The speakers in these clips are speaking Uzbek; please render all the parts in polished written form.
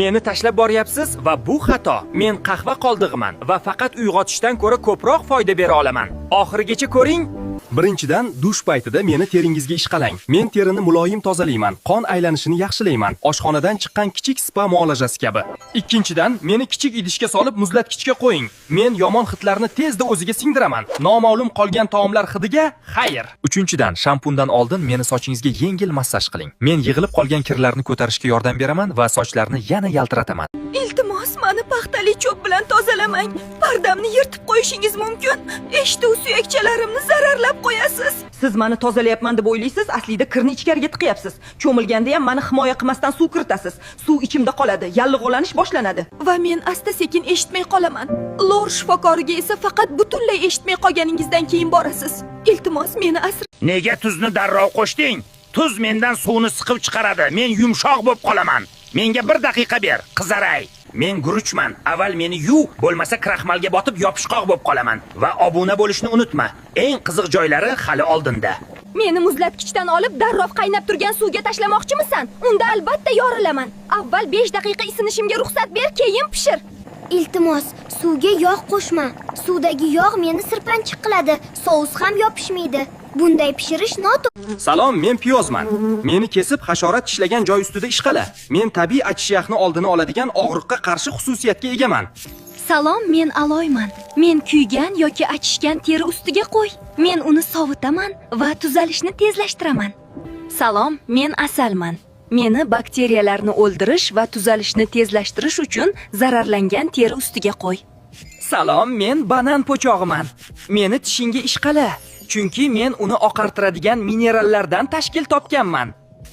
Meni tashlab boryapsiz va bu xato. Men qahva qoldig'iman va faqat uyg'otishdan ko'ra ko'proq foyda bera olaman. Oxirigacha ko'ring. Birinchidan, dush paytida meni teringizga ishqalang. Men terini muloyim tozalayman, qon aylanishini yaxshilayman. Oshxonadan chiqqan kichik spa muolajasi kabi. Ikkinchidan, meni kichik idishga solib muzlatgichga qo'ying. Men yomon hidlarni tezda o'ziga singdiraman. Noma'lum qolgan taomlar hidiga xayr. Uchinchidan, shampundan oldin meni sochingizga yengil massaj qiling. Men yig'ilib qolgan kirlarni ko'tarishga yordam beraman va sochlarni yana yaltirataman. Iltimos, meni paxtali cho'p bilan tozalamang. Pardamni yirtib qo'yishingiz mumkin. Eshituv suyakchalarimni zararlab qo'yasiz. Siz meni tozalayapman deb o'ylaysiz, aslida kirni ichkariga tiqyapsiz. Cho'milganda ham meni himoya qilmasdan suv kiritasiz. Suv ichimda qoladi, yallig'olanish boshlanadi va men asta-sekin eshitmay qolaman. Lor shifokoriga esa faqat butunlay eshitmay qolganingizdan keyin borasiz. Iltimos, meni asrang. Nega tuzni darrov qo'shding? Tuz mendan suvni siqib chiqaradi. Men yumshoq bo'lib qolaman. Menga 1 daqiqa ber, qizaray. Men guruchman. Avval meni yuv, bo'lmasa kraxmalga botib yopishqoq bo'lib qolaman. Va obuna bo'lishni unutma. Eng qiziq joylari hali oldinda. Meni muzlatgichdan olib darrov qaynab turgan suvga tashlamoqchimisan? Unda albatta yorilaman. Avval 5 daqiqa isinishimga ruxsat ber, keyin pishir. Iltimos, suvga yog' qo'shma. Suvdagi yog' meni sirpanchiq qiladi. Sous ham yopishmaydi. Bunday pishirish noto'g'ri. Salom, men piyozman. Meni kesib hasharot tishlagan joy ustida ishqala. Men tabiiy achishiyakni oldini oladigan og'riqqa qarshi xususiyatga egaman. Salom, men aloyman. Men kuygan yoki achishgan teri ustiga qo'y. Men uni sovitaman va tuzalishni tezlashtiraman. Salom, men asalman. Meni bakteriyalarni o'ldirish va tuzalishni tezlashtirish uchun zararlangan teri ustiga qo'y. Salom, men banan po'chog'iman. Meni tishingga ishqala. Chunki men uni oqartiradigan minerallardan tashkil topganman.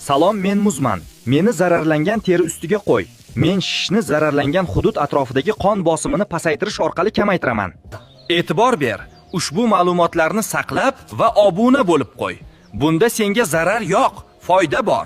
Salom, men muzman. Meni zararlangan teri ustiga qo'y. Men shishni zararlangan hudud atrofidagi qon bosimini pasaytirish orqali kamaytiraman. E'tibor ber. Ushbu ma'lumotlarni saqlab va obuna bo'lib qo'y. Bunda senga zarar yo'q, foyda bor.